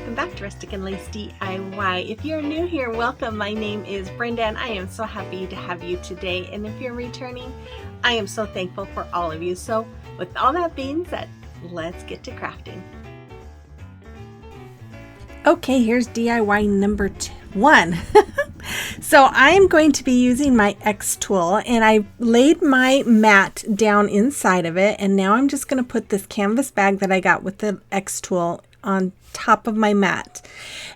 welcome back to Rustic and Lace DIY. If you're new here, welcome. My name is Brenda and I am so happy to have you today. And if you're returning, I am so thankful for all of you. So with all that being said, let's get to crafting. Okay, here's DIY number 1. So I'm going to be using my Xtool, and I laid my mat down inside of it, and now I'm just going to put this canvas bag that I got with the Xtool on top of my mat.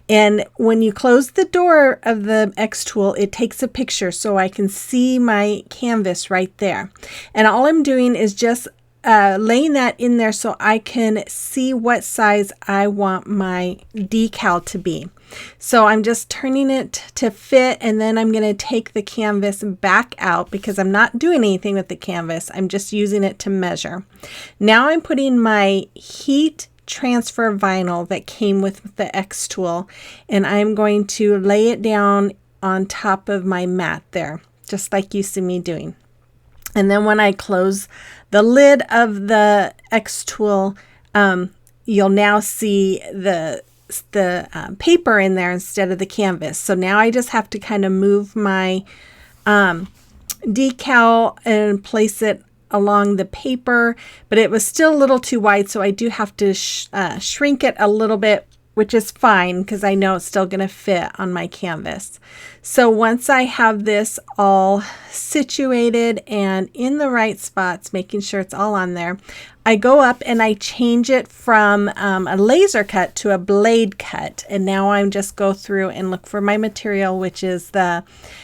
And when you close the door of the Xtool, it takes a picture so I can see my canvas right there. And all I'm doing is just laying that in there so I can see what size I want my decal to be. So I'm just turning it to fit, and then I'm going to take the canvas back out because I'm not doing anything with the canvas. I'm just using it to measure. Now I'm putting my heat transfer vinyl that came with the Xtool, and I'm going to lay it down on top of my mat there, just like you see me doing. And then when I close the lid of the Xtool, you'll now see the paper in there instead of the canvas. So now I just have to kind of move my decal and place it along the paper, but it was still a little too wide, so I do have to shrink it a little bit, which is fine because I know it's still going to fit on my canvas. So once I have this all situated and in the right spots, making sure it's all on there, I go up and I change it from a laser cut to a blade cut. And now I just go through and look for my material, which is the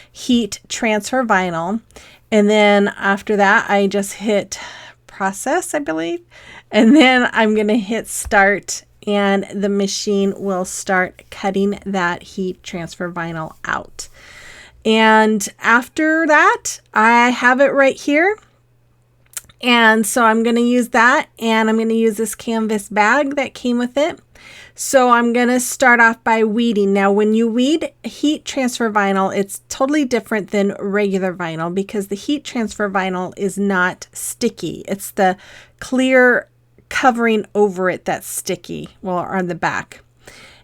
heat transfer vinyl. And then after that, I just hit process, I believe. And then I'm going to hit start, and the machine will start cutting that heat transfer vinyl out. And after that, I have it right here. And so I'm going to use that, and I'm going to use this canvas bag that came with it. So I'm going to start off by weeding. Now, when you weed heat transfer vinyl, it's totally different than regular vinyl because the heat transfer vinyl is not sticky. It's the clear covering over it that's sticky, well, on the back.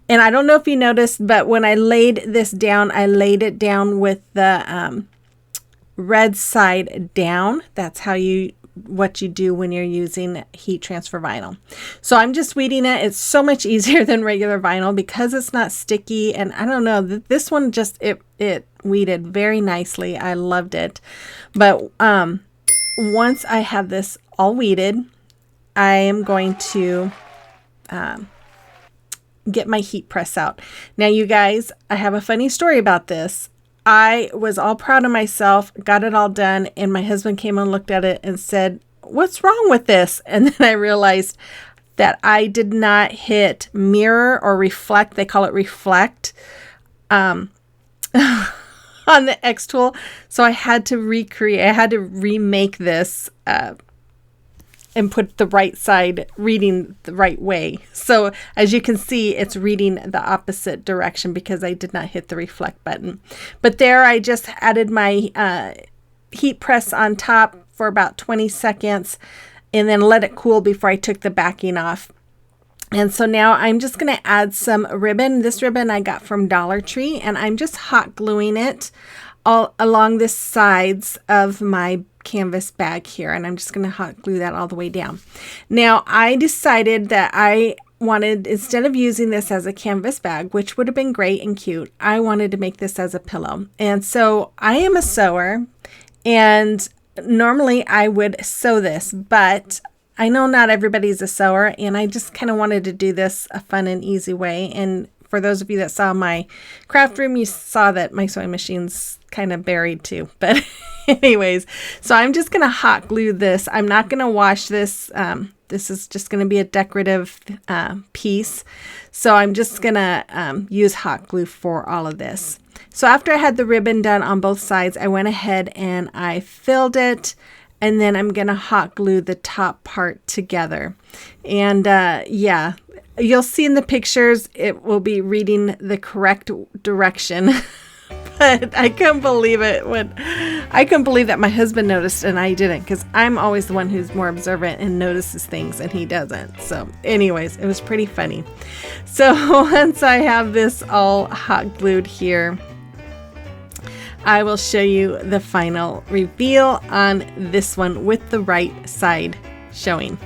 And I don't know if you noticed, but when I laid this down, I laid it down with the red side down. That's what you do when you're using heat transfer vinyl. So I'm just weeding it. It's so much easier than regular vinyl because it's not sticky. And I don't know, this one just, it weeded very nicely. I loved it. But once I have this all weeded, I am going to get my heat press out. Now, you guys, I have a funny story about this. I was all proud of myself, got it all done, and my husband came and looked at it and said, "What's wrong with this?" And then I realized that I did not hit mirror or reflect. They call it reflect on the Xtool. So I had to remake this and put the right side reading the right way. So as you can see, it's reading the opposite direction because I did not hit the reflect button. But there I just added my heat press on top for about 20 seconds and then let it cool before I took the backing off. And so now I'm just going to add some ribbon. This ribbon I got from Dollar Tree, and I'm just hot gluing it all along the sides of my canvas bag here, and I'm just going to hot glue that all the way down. Now I decided that I wanted, instead of using this as a canvas bag, which would have been great and cute, I wanted to make this as a pillow. And so I am a sewer, and normally I would sew this, but I know not everybody's a sewer, and I just kind of wanted to do this a fun and easy way. And for those of you that saw my craft room, you saw that my sewing machine's kind of buried too. But anyways, so I'm just going to hot glue this. I'm not going to wash this. This is just going to be a decorative piece. So I'm just going to use hot glue for all of this. So after I had the ribbon done on both sides, I went ahead and I filled it. And then I'm going to hot glue the top part together. And yeah, you'll see in the pictures, it will be reading the correct direction. But I couldn't believe it when I couldn't believe that my husband noticed and I didn't, because I'm always the one who's more observant and notices things and he doesn't. So anyways, it was pretty funny. So once I have this all hot glued here, I will show you the final reveal on this one with the right side showing.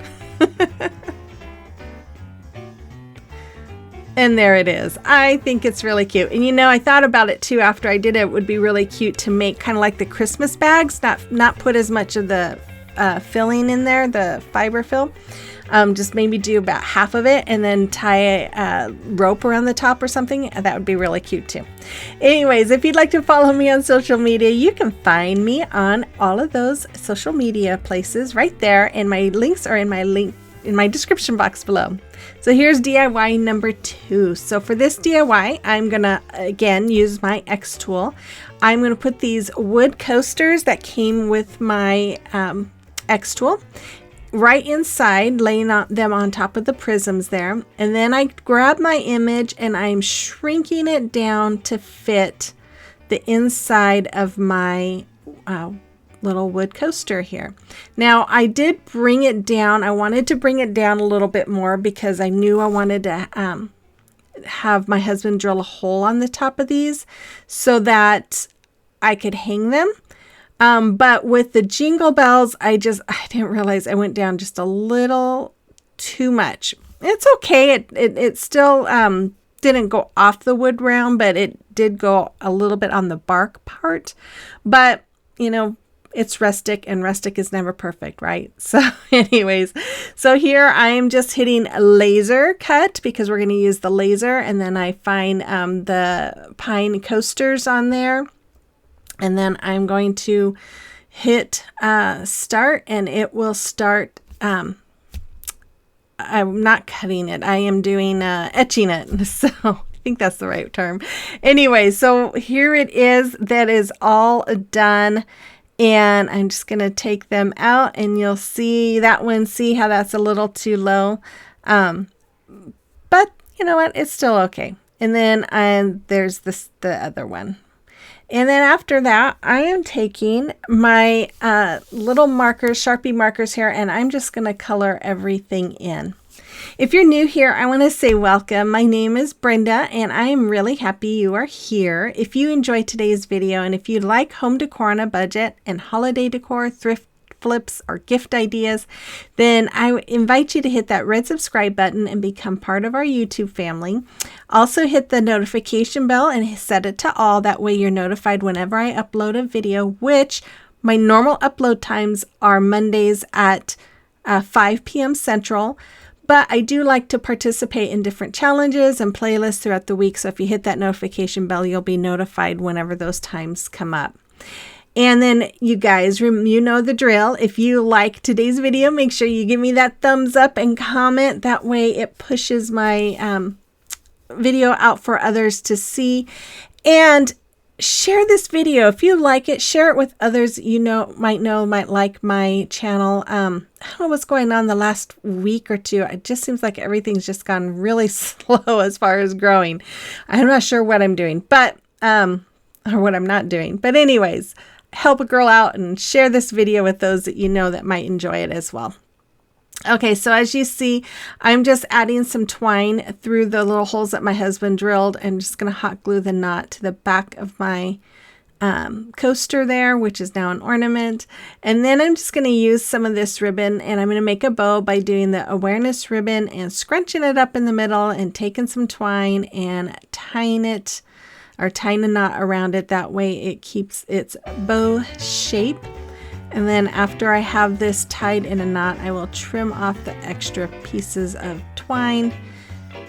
And there it is. I think it's really cute. And you know, I thought about it too after I did it. It would be really cute to make kind of like the Christmas bags, not put as much of the filling in there, the fiber fill. Just maybe do about half of it and then tie a rope around the top or something. That would be really cute too. Anyways, if you'd like to follow me on social media, you can find me on all of those social media places right there, and my links are in my description box below. So here's DIY number 2. So for this DIY, I'm gonna again use my Xtool. I'm gonna put these wood coasters that came with my Xtool right inside, laying them on top of the prisms there. And then I grab my image and I'm shrinking it down to fit the inside of my little wood coaster here. Now I did bring it down. I wanted to bring it down a little bit more because I knew I wanted to have my husband drill a hole on the top of these so that I could hang them. But with the jingle bells, I didn't realize I went down just a little too much. It's okay. It still didn't go off the wood round, but it did go a little bit on the bark part. But, you know, it's rustic, and rustic is never perfect, right? So anyways, so here I am just hitting a laser cut because we're going to use the laser, and then I find the pine coasters on there. And then I'm going to hit start, and it will start. I'm not cutting it. I am doing etching it. So I think that's the right term. Anyway, so here it is. That is all done. And I'm just going to take them out, and you'll see that one. See how that's a little too low. But you know what? It's still okay. And then there's the other one. And then after that, I am taking my little markers, Sharpie markers here, and I'm just going to color everything in. If you're new here, I want to say welcome. My name is Brenda, and I am really happy you are here. If you enjoyed today's video, and if you like home decor on a budget and holiday decor, thrift flips, or gift ideas, then I invite you to hit that red subscribe button and become part of our YouTube family. Also hit the notification bell and set it to all. That way you're notified whenever I upload a video, which my normal upload times are Mondays at 5 p.m. Central. But I do like to participate in different challenges and playlists throughout the week. So if you hit that notification bell, you'll be notified whenever those times come up. And then you guys, you know the drill. If you like today's video, make sure you give me that thumbs up and comment. That way it pushes my video out for others to see. And share this video. If you like it, share it with others you might like my channel. I don't know what's going on the last week or two. It just seems like everything's just gone really slow as far as growing. I'm not sure what I'm doing, but or what I'm not doing. But anyways, help a girl out and share this video with those that you know that might enjoy it as well. Okay, so as you see, I'm just adding some twine through the little holes that my husband drilled. I'm just going to hot glue the knot to the back of my coaster there, which is now an ornament. And then I'm just going to use some of this ribbon, and I'm going to make a bow by doing the awareness ribbon and scrunching it up in the middle and taking some twine and tying a knot around it. That way it keeps its bow shape. And then after I have this tied in a knot, I will trim off the extra pieces of twine.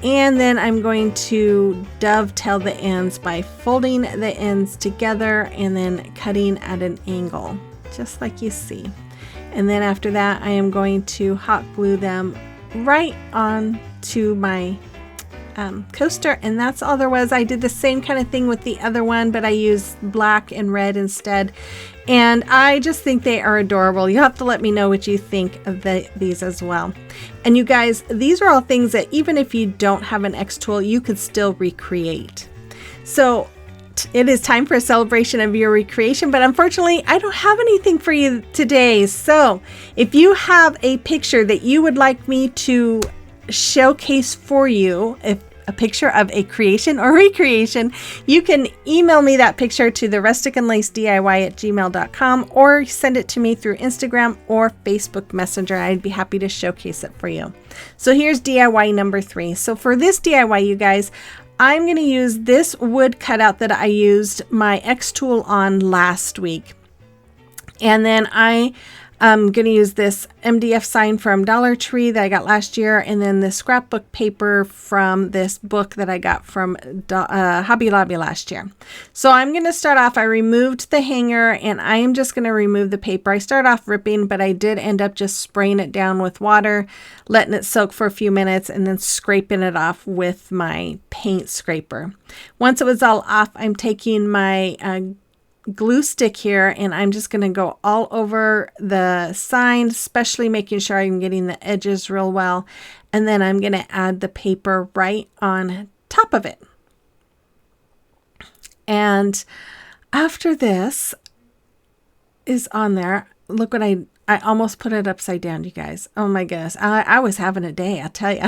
And then I'm going to dovetail the ends by folding the ends together and then cutting at an angle, just like you see. And then after that, I am going to hot glue them right on to my coaster, and that's all there was. I did the same kind of thing with the other one, but I used black and red instead, and I just think they are adorable. You have to let me know what you think of these as well. And you guys, these are all things that even if you don't have an Xtool, you could still recreate. So right, it is time for a celebration of your recreation, but unfortunately, I don't have anything for you today. So if you have a picture that you would like me to showcase for you, if a picture of a creation or recreation, you can email me that picture to the rusticandlacediy@gmail.com or send it to me through Instagram or Facebook Messenger. I'd be happy to showcase it for you. So here's DIY number 3. So for this DIY, you guys, I'm going to use this wood cutout that I used my Xtool on last week. And then I'm going to use this MDF sign from Dollar Tree that I got last year, and then the scrapbook paper from this book that I got from Hobby Lobby last year. So I'm going to start off, I removed the hanger, and I am just going to remove the paper. I started off ripping, but I did end up just spraying it down with water, letting it soak for a few minutes, and then scraping it off with my paint scraper. Once it was all off, I'm taking my glue stick here, and I'm just going to go all over the sign, especially making sure I'm getting the edges real well, and then I'm going to add the paper right on top of it. And after this is on there, look what I almost put it upside down, you guys. Oh my goodness, I was having a day, I'll tell you.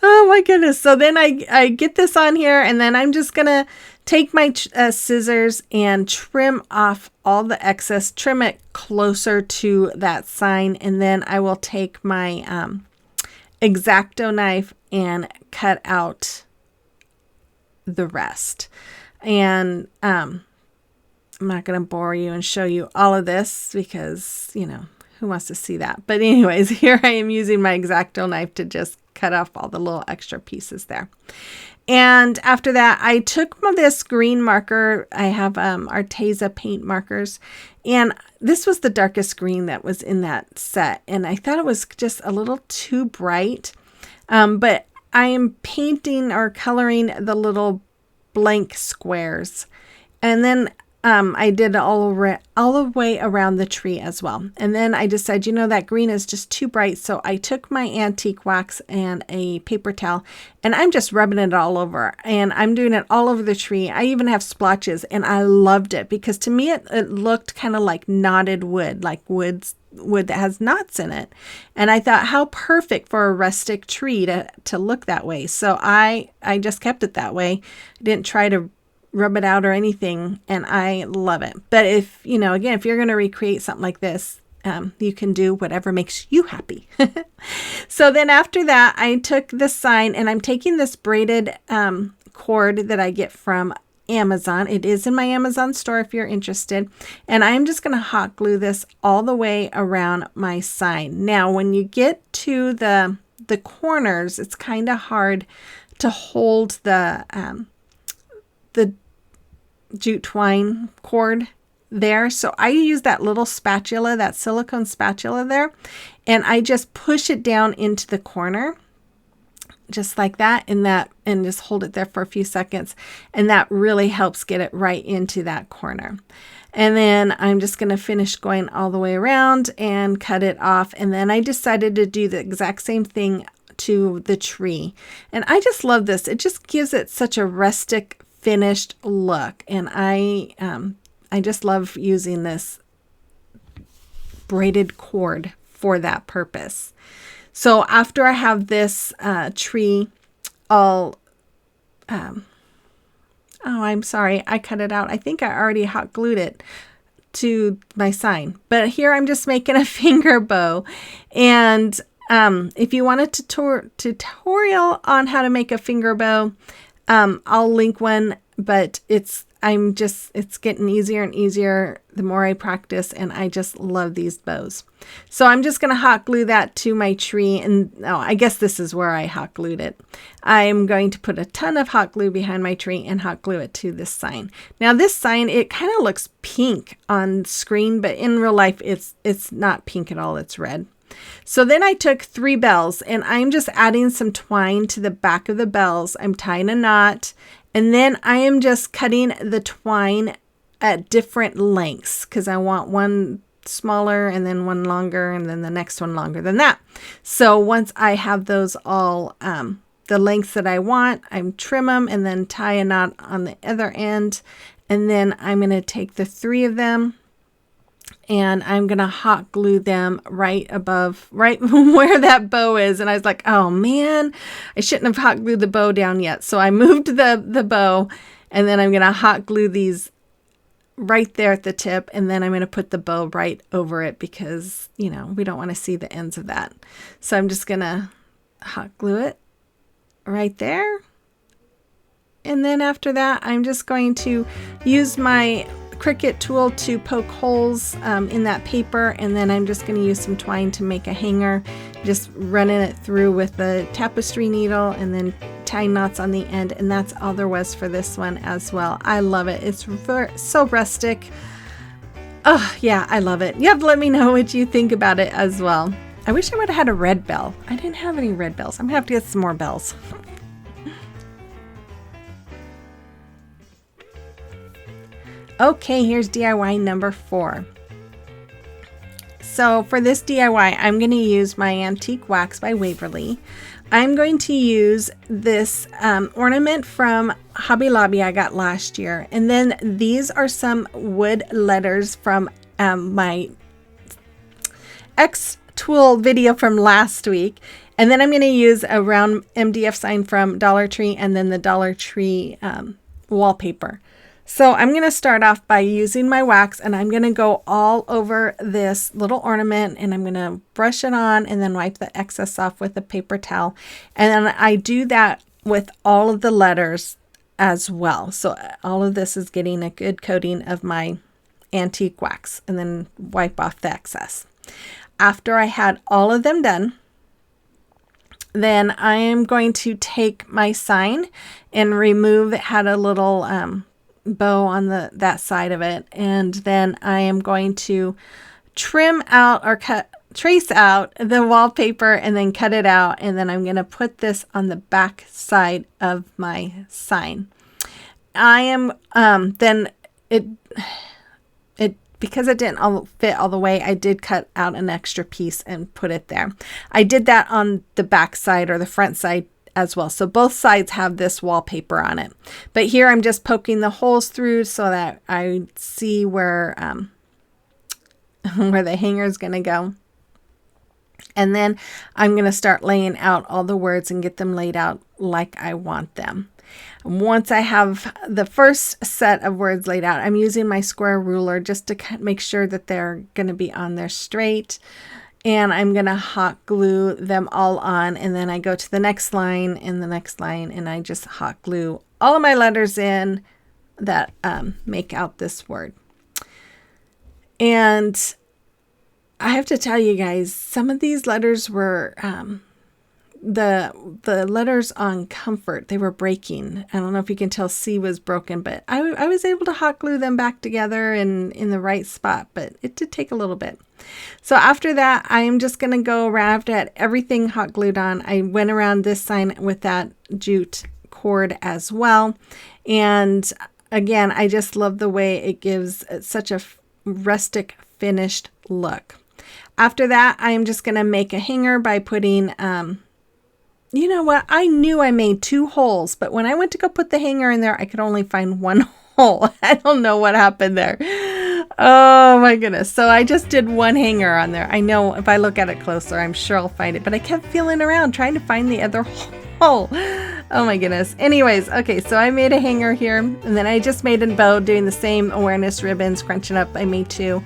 Oh my goodness. So then I get this on here, and then I'm just gonna take my scissors and trim off all the excess, trim it closer to that sign, and then I will take my X-Acto knife and cut out the rest. And I'm not going to bore you and show you all of this because, you know, who wants to see that? But anyways, here I am using my X-Acto knife to just cut off all the little extra pieces there. And after that, I took this green marker. I have Arteza paint markers, and this was the darkest green that was in that set, and I thought it was just a little too bright, but I am painting or coloring the little blank squares, and then I did all the way around the tree as well. And then I decided, you know, that green is just too bright. So I took my antique wax and a paper towel, and I'm just rubbing it all over. And I'm doing it all over the tree. I even have splotches, and I loved it because to me it looked kind of like knotted wood, like wood that has knots in it. And I thought, how perfect for a rustic tree to look that way. So I just kept it that way. I didn't try to rub it out or anything, and I love it. But if, you know, again, if you're going to recreate something like this, you can do whatever makes you happy. So then after that, I took the sign, and I'm taking this braided cord that I get from Amazon. It is in my Amazon store if you're interested. And I'm just going to hot glue this all the way around my sign. Now, when you get to the corners, it's kind of hard to hold the jute twine cord there. So I use that little spatula, that silicone spatula there, and I just push it down into the corner just like that, and just hold it there for a few seconds. And that really helps get it right into that corner. And then I'm just going to finish going all the way around and cut it off. And then I decided to do the exact same thing to the tree. And I just love this. It just gives it such a rustic finished look, and I just love using this braided cord for that purpose. So after I have this tree all oh, I'm sorry, I cut it out. I think I already hot glued it to my sign, but here I'm just making a finger bow. And if you want a tutorial on how to make a finger bow, I'll link one, but it's getting easier and easier the more I practice, and I just love these bows. So I'm just going to hot glue that to my tree, and I guess this is where I hot glued it. I'm going to put a ton of hot glue behind my tree and hot glue it to this sign. Now this sign, it kind of looks pink on screen, but in real life it's not pink at all, it's red. So then I took 3 bells, and I'm just adding some twine to the back of the bells. I'm tying a knot, and then I am just cutting the twine at different lengths because I want one smaller and then one longer and then the next one longer than that. So once I have those all the lengths that I want. I trim them and then tie a knot on the other end. And then I'm going to take the 3 of them and I'm going to hot glue them right above, right where that bow is. And I was like, oh man, I shouldn't have hot glued the bow down yet. So I moved the bow, and then I'm going to hot glue these right there at the tip. And then I'm going to put the bow right over it because, you know, we don't want to see the ends of that. So I'm just going to hot glue it right there. And then after that, I'm just going to use my Cricut tool to poke holes in that paper, and then I'm just going to use some twine to make a hanger, just running it through with the tapestry needle and then tying knots on the end, and that's all there was for this one as well. I love it. It's so rustic. Oh yeah, I love it. You have to let me know what you think about it as well. I wish I would have had a red bell. I didn't have any red bells. I'm gonna have to get some more bells. Okay, here's DIY number 4. So for this DIY, I'm going to use my antique wax by Waverly. I'm going to use this ornament from Hobby Lobby I got last year. And then these are some wood letters from my Xtool video from last week. And then I'm going to use a round MDF sign from Dollar Tree and then the Dollar Tree wallpaper. So I'm going to start off by using my wax, and I'm going to go all over this little ornament, and I'm going to brush it on and then wipe the excess off with a paper towel. And then I do that with all of the letters as well. So all of this is getting a good coating of my antique wax, and then wipe off the excess. After I had all of them done, then I am going to take my sign and remove, it had a little bow on that side of it, and then I am going to trim out or trace out the wallpaper and then cut it out, and then I'm going to put this on the back side of my sign. I am then it because it didn't all fit all the way, I did cut out an extra piece and put it there. I did that on the back side or the front side as well. So both sides have this wallpaper on it. But here I'm just poking the holes through so that I see where the hanger is going to go. And then I'm going to start laying out all the words and get them laid out like I want them. Once I have the first set of words laid out, I'm using my square ruler just to make sure that they're going to be on there straight. And I'm going to hot glue them all on, and then I go to the next line and the next line, and I just hot glue all of my letters in that make out this word. And I have to tell you guys, some of these letters were the letters on comfort, they were breaking. I don't know if you can tell C was broken, but I was able to hot glue them back together in the right spot, but it did take a little bit. So after that, I'm just going to go around. After I had everything hot glued on, I went around this sign with that jute cord as well. And again, I just love the way it gives such a rustic finished look. After that, I am just going to make a hanger by putting, you know what? I knew I made 2 holes, but when I went to go put the hanger in there, I could only find 1 hole. I don't know what happened there. Oh my goodness. So I just did 1 hanger on there. I know if I look at it closer, I'm sure I'll find it, but I kept feeling around trying to find the other hole. Oh my goodness. Anyways, okay, so I made a hanger here, and then I just made a bow doing the same awareness ribbons, crunching up. I made 2.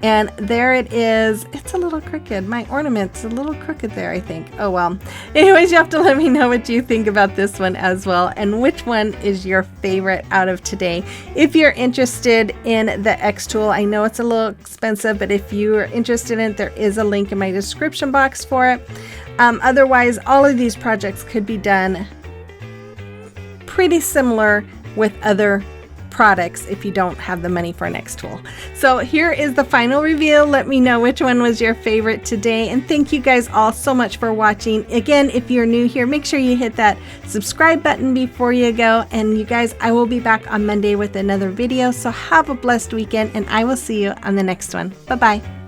And there it is. It's a little crooked. My ornament's a little crooked there, I think. Oh well. Anyways, you have to let me know what you think about this one as well, and which one is your favorite out of today. If you're interested in the Xtool, I know it's a little expensive, but if you are interested in it, there is a link in my description box for it. Otherwise, all of these projects could be done pretty similar with other products if you don't have the money for an Xtool. So here is the final reveal. Let me know which one was your favorite today, and thank you guys all so much for watching. Again, if you're new here, make sure you hit that subscribe button before you go, and you guys, I will be back on Monday with another video. So have a blessed weekend, and I will see you on the next one. Bye bye.